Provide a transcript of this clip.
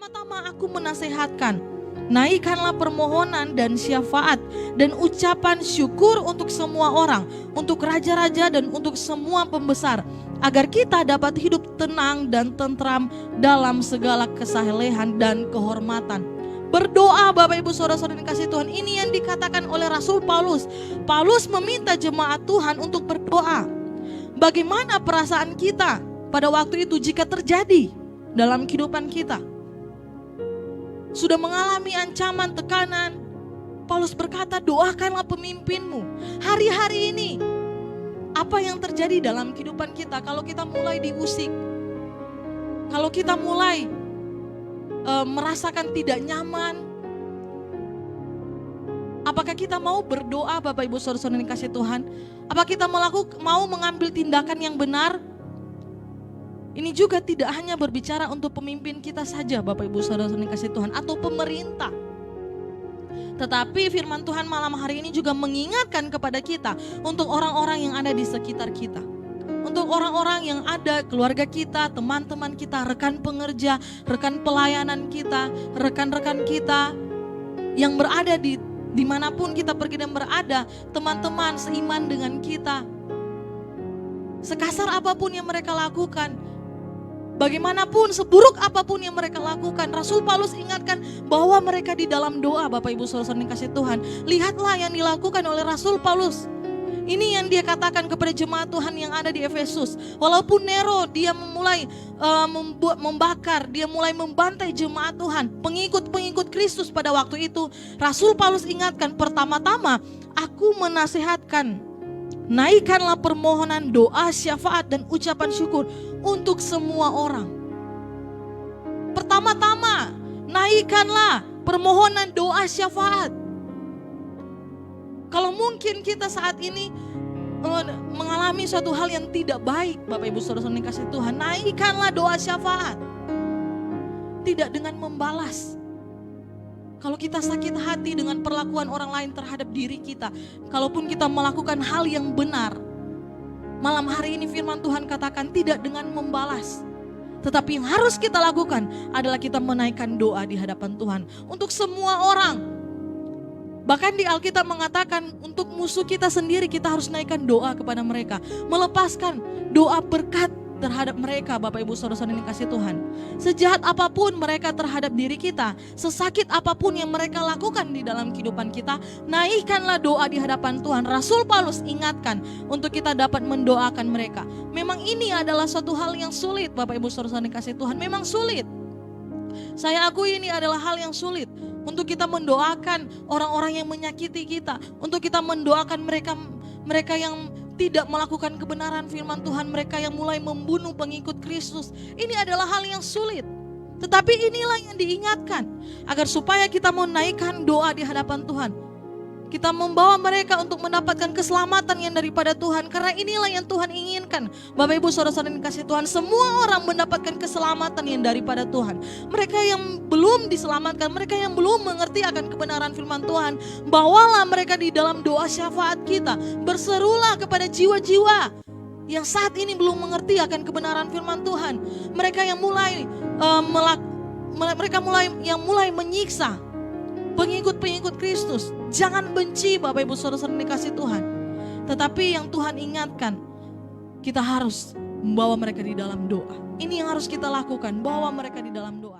Pertama-tama aku menasehatkan, naikkanlah permohonan dan syafaat dan ucapan syukur untuk semua orang, untuk raja-raja dan untuk semua pembesar, agar kita dapat hidup tenang dan tentram dalam segala kesalehan dan kehormatan. Berdoa Bapak Ibu Saudara-saudara yang kasih Tuhan, ini yang dikatakan oleh Rasul Paulus. Paulus meminta jemaat Tuhan untuk berdoa. Bagaimana perasaan kita pada waktu itu jika terjadi dalam kehidupan kita? Sudah mengalami ancaman, tekanan. Paulus berkata, doakanlah pemimpinmu. Hari-hari ini, apa yang terjadi dalam kehidupan kita kalau kita mulai diusik? Kalau kita mulai merasakan tidak nyaman, apakah kita mau berdoa Bapak Ibu Saudara-saudara yang kasih Tuhan? Apa kita mau mengambil tindakan yang benar? Ini juga tidak hanya berbicara untuk pemimpin kita saja Bapak Ibu Saudara-saudara yang kasih Tuhan, atau pemerintah. Tetapi firman Tuhan malam hari ini juga mengingatkan kepada kita untuk orang-orang yang ada di sekitar kita. Untuk orang-orang yang ada, keluarga kita, teman-teman kita, rekan pengerja, rekan pelayanan kita, rekan-rekan kita yang berada di dimanapun kita pergi dan berada, teman-teman seiman dengan kita. Sekasar apapun yang mereka lakukan, bagaimanapun, seburuk apapun yang mereka lakukan, Rasul Paulus ingatkan bahwa mereka di dalam doa. Bapak Ibu Saudara yang kasih Tuhan, lihatlah yang dilakukan oleh Rasul Paulus. Ini yang dia katakan kepada jemaat Tuhan yang ada di Efesus. Walaupun Nero dia mulai membakar, dia mulai membantai jemaat Tuhan, pengikut-pengikut Kristus pada waktu itu, Rasul Paulus ingatkan, pertama-tama aku menasehatkan, naikkanlah permohonan, doa, syafaat dan ucapan syukur untuk semua orang. Pertama-tama, naikkanlah permohonan, doa, syafaat. Kalau mungkin kita saat ini mengalami suatu hal yang tidak baik, Bapak Ibu Saudara yang kasih Tuhan, naikkanlah doa syafaat. Tidak dengan membalas. Kalau kita sakit hati dengan perlakuan orang lain terhadap diri kita, kalaupun kita melakukan hal yang benar, malam hari ini firman Tuhan katakan tidak dengan membalas. Tetapi yang harus kita lakukan adalah kita menaikkan doa di hadapan Tuhan untuk semua orang. Bahkan di Alkitab mengatakan untuk musuh kita sendiri kita harus naikkan doa kepada mereka. Melepaskan doa berkat terhadap mereka Bapak Ibu Saudara yang kasih Tuhan. Sejahat apapun mereka terhadap diri kita, sesakit apapun yang mereka lakukan di dalam kehidupan kita, naikkanlah doa di hadapan Tuhan. Rasul Paulus ingatkan untuk kita dapat mendoakan mereka. Memang ini adalah suatu hal yang sulit Bapak Ibu Saudara yang kasih Tuhan, memang sulit. Saya akui ini adalah hal yang sulit. Untuk kita mendoakan orang-orang yang menyakiti kita, untuk kita mendoakan mereka yang tidak melakukan kebenaran firman Tuhan, mereka yang mulai membunuh pengikut Kristus. Ini adalah hal yang sulit. Tetapi inilah yang diingatkan, agar supaya kita menaikkan doa di hadapan Tuhan. Kita membawa mereka untuk mendapatkan keselamatan yang daripada Tuhan. Karena inilah yang Tuhan inginkan. Bapak Ibu Saudara-saudara yang dikasih Tuhan, semua orang mendapatkan keselamatan yang daripada Tuhan. Mereka yang belum diselamatkan, mereka yang belum mengerti akan kebenaran firman Tuhan, bawalah mereka di dalam doa syafaat kita. Berserulah kepada jiwa-jiwa yang saat ini belum mengerti akan kebenaran firman Tuhan. Mereka yang mulai menyiksa pengikut-pengikut Kristus. Jangan benci Bapak Ibu Saudara-saudara dikasih Tuhan. Tetapi yang Tuhan ingatkan, kita harus membawa mereka di dalam doa. Ini yang harus kita lakukan, bawa mereka di dalam doa.